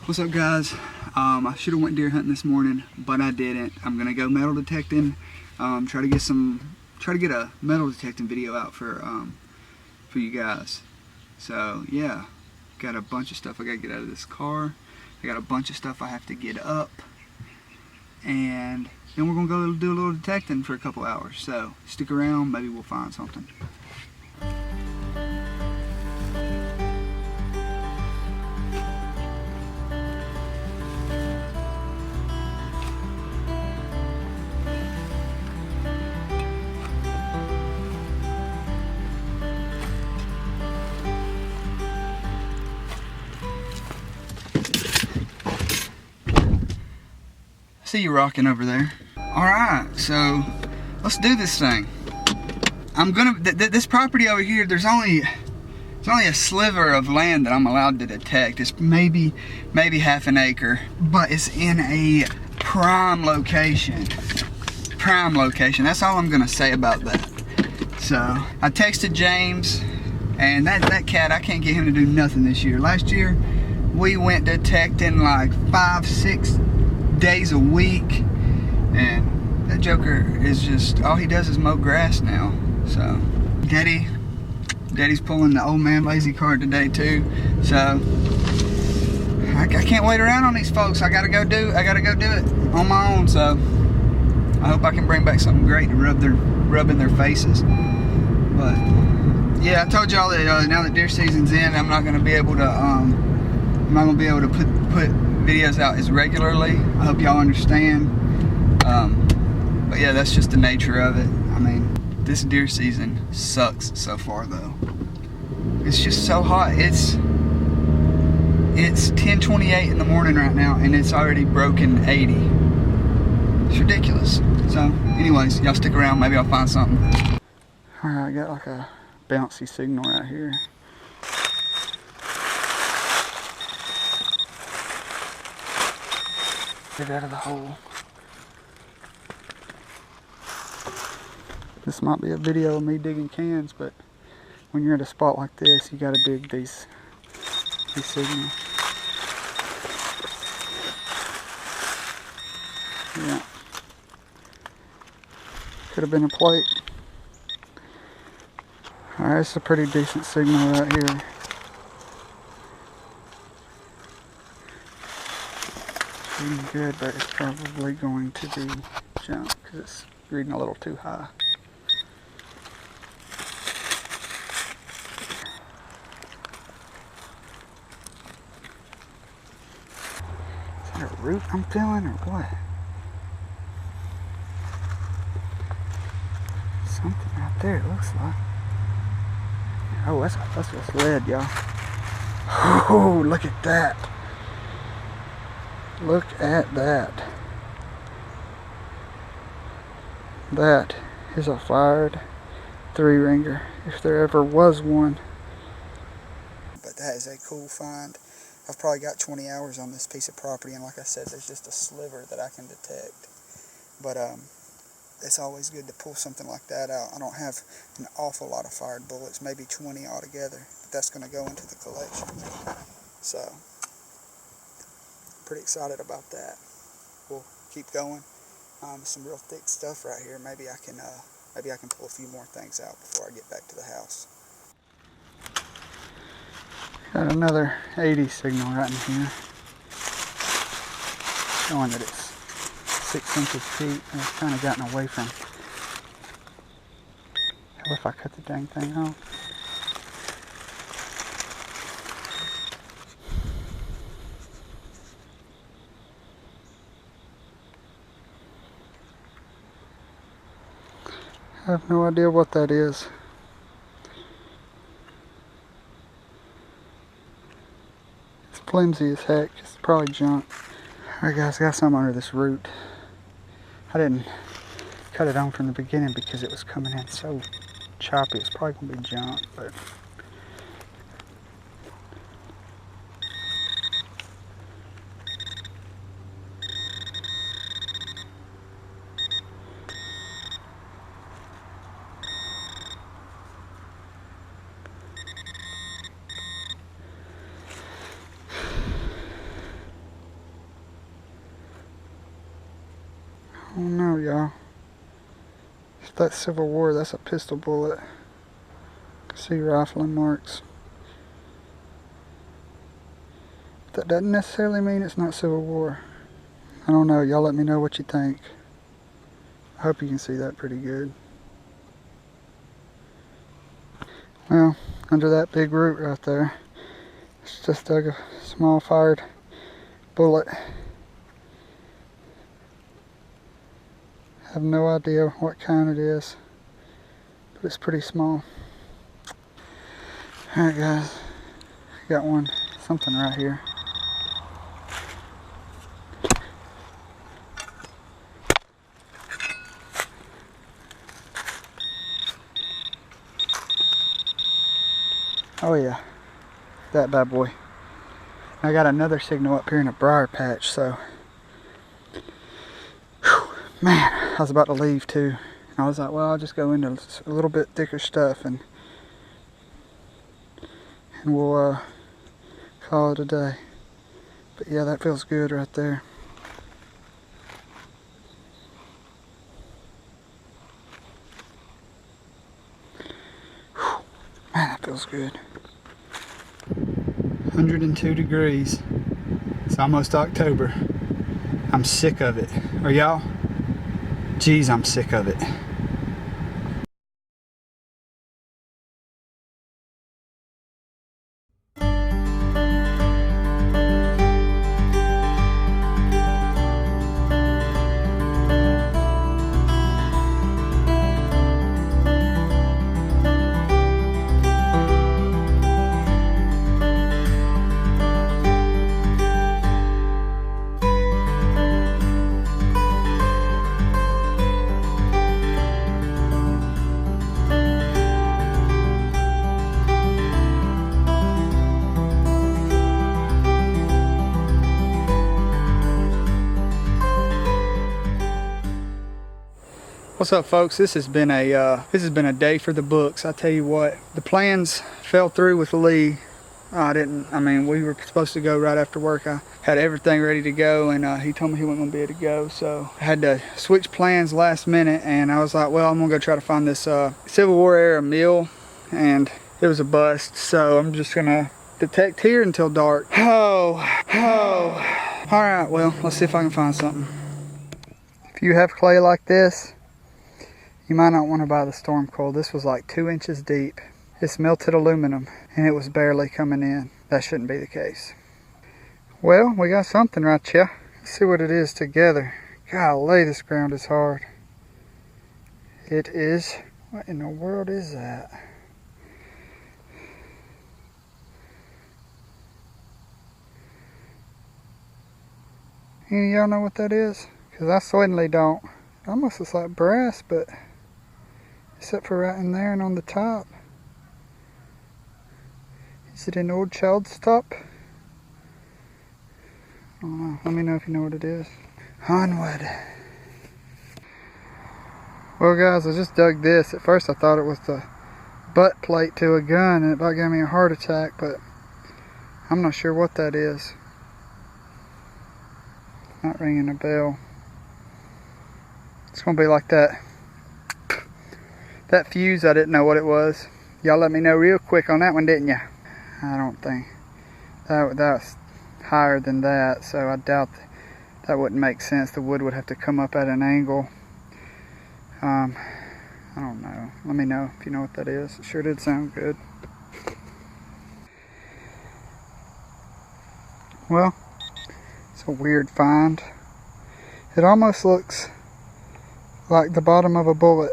What's up, guys? I should have went deer hunting this morning, but I didn't. I'm gonna go metal detecting. Try to get a metal detecting video out for you guys. So yeah, got a bunch of stuff I gotta get out of this car. I got a bunch of stuff I have to get up, and then we're gonna go do a little detecting for a couple hours. So stick around, maybe we'll find something. See you rocking over there. Alright, so let's do this thing. I'm gonna, this property over here, there's only a sliver of land that I'm allowed to detect. It's maybe half an acre, but it's in a prime location. Prime location, that's all I'm gonna say about that. So, I texted James, and that cat, I can't get him to do nothing this year. Last year, we went detecting like 5-6 days a week, and that joker is just, all he does is mow grass now. So Daddy's pulling the old man lazy cart today too, so I can't wait around on these folks. I gotta go do it on my own. So I hope I can bring back something great to rub in their faces. But yeah, I told y'all that now that deer season's in, I'm not gonna be able to put videos out as regularly. I hope y'all understand. But yeah, that's just the nature of it. I mean, this deer season sucks so far though. It's just so hot. It's 10:28 in the morning right now, and it's already broken 80. It's ridiculous. So anyways, y'all stick around, maybe I'll find something. Alright, I got like a bouncy signal right here. Get out of the hole. This might be a video of me digging cans, but when you're at a spot like this, you gotta dig these signals. Yeah. Could have been a plate. Alright, it's a pretty decent signal right here. Reading good, but it's probably going to be junk because it's reading a little too high. Is that a root I'm feeling or what? Something out there, it looks like. Oh, that's what's lead, y'all. Oh, look at that. Look at that. That is a fired 3-ringer, if there ever was one. But that is a cool find. I've probably got 20 hours on this piece of property, and like I said, there's just a sliver that I can detect. But it's always good to pull something like that out. I don't have an awful lot of fired bullets, maybe 20 altogether, but that's going to go into the collection. So pretty excited about that. We'll keep going. Some real thick stuff right here. Maybe I can pull a few more things out before I get back to the house. Got another 80 signal right in here, showing that it's 6 inches deep, and it's kind of gotten away from. Hell, if I cut the dang thing off. I have no idea what that is. It's flimsy as heck. It's probably junk. Alright guys, got some under this root. I didn't cut it on from the beginning because it was coming in so choppy. It's probably going to be junk, but don't know, y'all. If that's Civil War, that's a pistol bullet. See rifling marks. That doesn't necessarily mean it's not Civil War. I don't know. Y'all let me know what you think. I hope you can see that pretty good. Well, under that big root right there, it's just dug a small fired bullet. Have no idea what kind it is, but it's pretty small. Alright guys, got something right here. Oh yeah, that bad boy. I got another signal up here in a briar patch, so whew, man, I was about to leave too. I was like, well, I'll just go into a little bit thicker stuff and we'll call it a day. But yeah, that feels good right there. Whew, man, that feels good. 102 degrees. It's almost October. I'm sick of it. Are y'all? Geez, I'm sick of it. What's up, folks? This has been a day for the books. I tell you what, the plans fell through with Lee. We were supposed to go right after work. I had everything ready to go, and he told me he wasn't gonna be able to go, so I had to switch plans last minute. And I was like, well, I'm gonna go try to find this Civil War era mill, and it was a bust. So I'm just gonna detect here until dark. Oh. All right, well, let's see if I can find something. If you have clay like this, you might not want to buy the storm coil. This was like 2 inches deep. It's melted aluminum and it was barely coming in. That shouldn't be the case. Well, we got something right here. Let's see what it is together. Golly, this ground is hard. It is. What in the world is that? Any of y'all know what that is? Because I certainly don't. It almost looks like brass, but except for right in there and on the top. Is it an old child's top? I don't know. Let me know if you know what it is. Onward. Well guys, I just dug this. At first I thought it was the butt plate to a gun and it about gave me a heart attack, but I'm not sure what that is. Not ringing a bell. It's gonna be like that fuse. I didn't know what it was. Y'all let me know real quick on that one, didn't ya? I don't think that was higher than that, so I doubt that wouldn't make sense. The wood would have to come up at an angle. I don't know. Let me know if you know what that is. It sure did sound good. Well, it's a weird find. It almost looks like the bottom of a bullet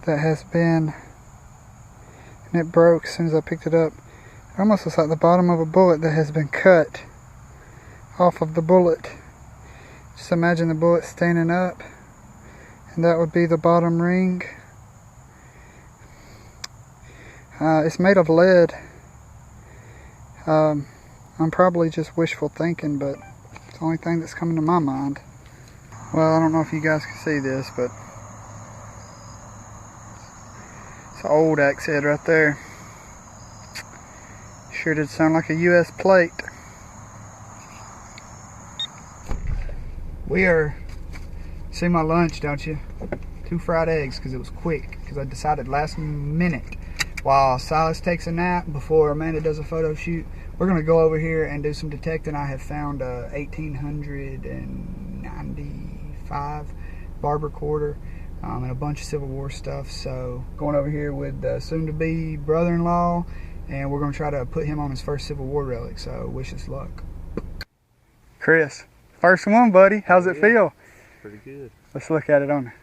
that has been, and it broke as soon as I picked it up. It almost looks like the bottom of a bullet that has been cut off of the bullet. Just imagine the bullet standing up, and that would be the bottom ring. It's made of lead. I'm probably just wishful thinking, but it's the only thing that's coming to my mind. Well, I don't know if you guys can see this, but it's an old axe head right there. Sure did sound like a US plate. We are See my lunch, don't you? 2 fried eggs, because it was quick, because I decided last minute, while Silas takes a nap before Amanda does a photo shoot, we're going to go over here and do some detecting. I have found a 1895 barber quarter and a bunch of Civil War stuff. So going over here with the soon-to-be brother-in-law, and we're going to try to put him on his first Civil War relic. So wish us luck. Chris, first one, buddy. How's it feel? Pretty good. Let's look at it on there.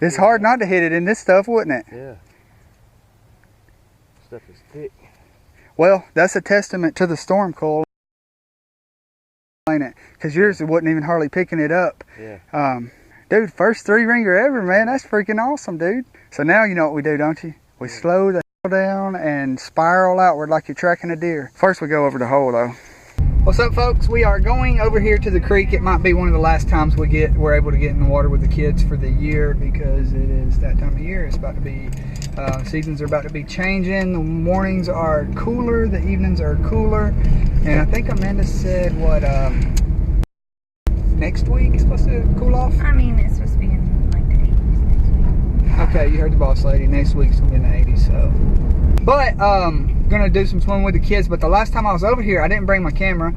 It's hard not to hit it in this stuff, wouldn't it? Yeah. Stuff is thick. Well, that's a testament to the storm coil, ain't it? Because yours wasn't even hardly picking it up. Yeah. Dude, first 3-ringer ever, man. That's freaking awesome, dude. So now you know what we do, don't you? We slow the hell down and spiral outward like you're tracking a deer. First we go over the hole, though. What's up, folks? We are going over here to the creek. It might be one of the last times we're able to get in the water with the kids for the year, because it is that time of year. It's about to be, seasons are about to be changing. The mornings are cooler, the evenings are cooler. And I think Amanda said, what, next week is supposed to cool off? I mean, it's supposed to be in like the 80s next week. Okay, you heard the boss lady. Next week's gonna be in the 80s, so. But, gonna do some swimming with the kids. But the last time I was over here, I didn't bring my camera.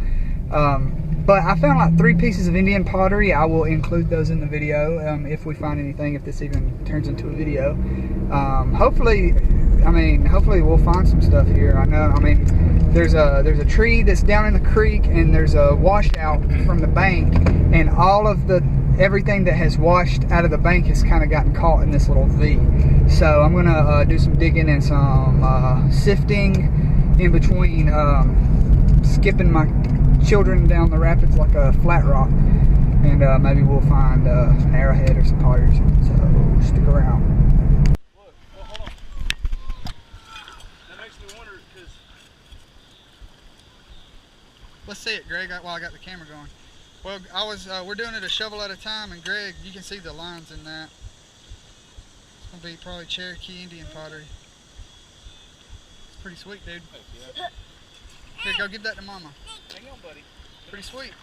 But I found like 3 pieces of Indian pottery. I will include those in the video if we find anything, if this even turns into a video. Hopefully we'll find some stuff here. There's a tree that's down in the creek, and there's a washout from the bank, and all of everything that has washed out of the bank has kind of gotten caught in this little V. So I'm gonna do some digging and some sifting in between skipping my children down the rapids like a flat rock, and maybe we'll find an arrowhead or some pottery or something. So stick around. Look, well, hold on. That makes me wonder, because... Let's see it, Greg, while I got the camera going. Well, we're doing it a shovel at a time, and Greg, you can see the lines in that. It's gonna be probably Cherokee Indian pottery. It's pretty sweet, dude. Yeah. Here, go give that to Mama. Hang on, buddy. Pretty sweet.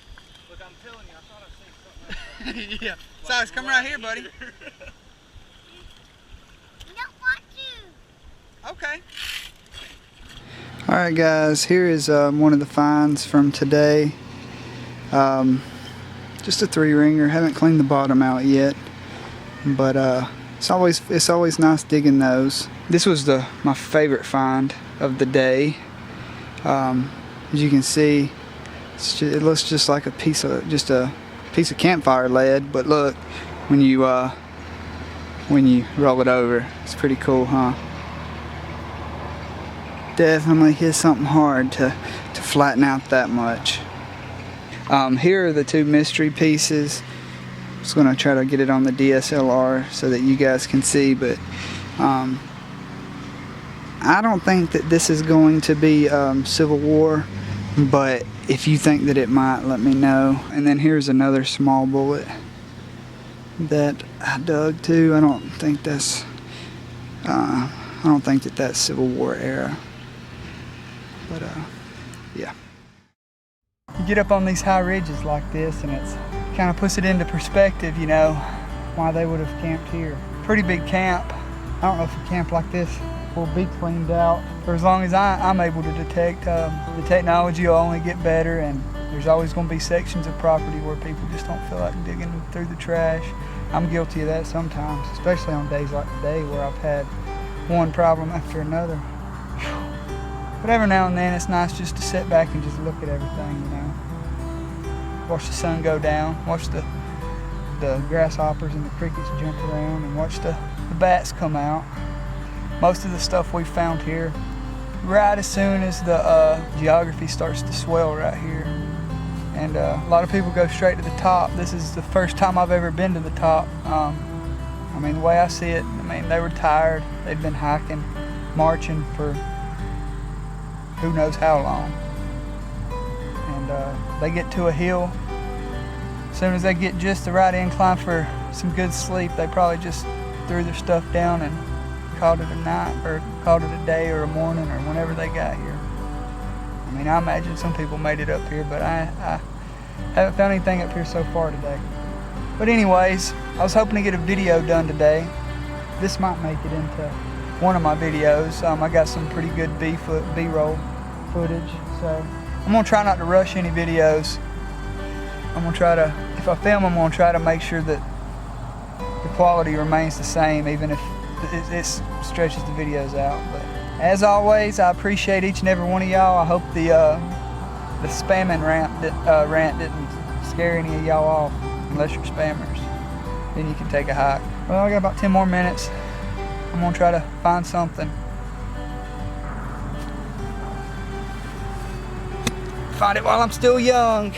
Look, I'm telling you, I thought I seen something else. Yeah. Silas, come right here, buddy. Don't want to. Okay. Alright guys, here is one of the finds from today. Just a 3-ringer. Haven't cleaned the bottom out yet, but it's always nice digging those. This was my favorite find of the day. As you can see, it looks just like a piece of campfire lead, but look, when you roll it over, it's pretty cool, huh? Definitely hit something hard to flatten out that much. Here are the 2 mystery pieces. I'm just gonna try to get it on the DSLR so that you guys can see, but I don't think that this is going to be Civil War, but if you think that it might, let me know. And then here's another small bullet that I dug too. I don't think that's Civil War era, but yeah. You get up on these high ridges like this, and it's kind of puts it into perspective, you know, why they would have camped here. Pretty big camp. I don't know if a camp like this will be cleaned out for as long as I'm able to detect. The technology will only get better, and there's always going to be sections of property where people just don't feel like digging through the trash. I'm guilty of that sometimes, especially on days like today where I've had one problem after another. But every now and then it's nice just to sit back and just look at everything, you know. Watch the sun go down, watch the grasshoppers and the crickets jump around, and watch the bats come out. Most of the stuff we found here, right as soon as the geography starts to swell right here. And a lot of people go straight to the top. This is the first time I've ever been to the top. I mean, the way I see it, they were tired. They'd been hiking, marching for who knows how long. And they get to a hill. As soon as they get just the right incline for some good sleep, they probably just threw their stuff down and called it a night, or called it a day or a morning, or whenever they got here. I imagine some people made it up here, but Haven't found anything up here so far today. But anyways, I was hoping to get a video done today. This might make it into one of my videos. I got some pretty good B-roll footage, so I'm gonna try not to rush any videos. I'm gonna try to, if I film, I'm gonna try to make sure that the quality remains the same, even if it stretches the videos out. But as always, I appreciate each and every one of y'all. I hope the spamming rant didn't scare any of y'all off, unless you're spammers. Then you can take a hike. Well, I got about 10 more minutes. I'm gonna try to find something. Find it while I'm still young.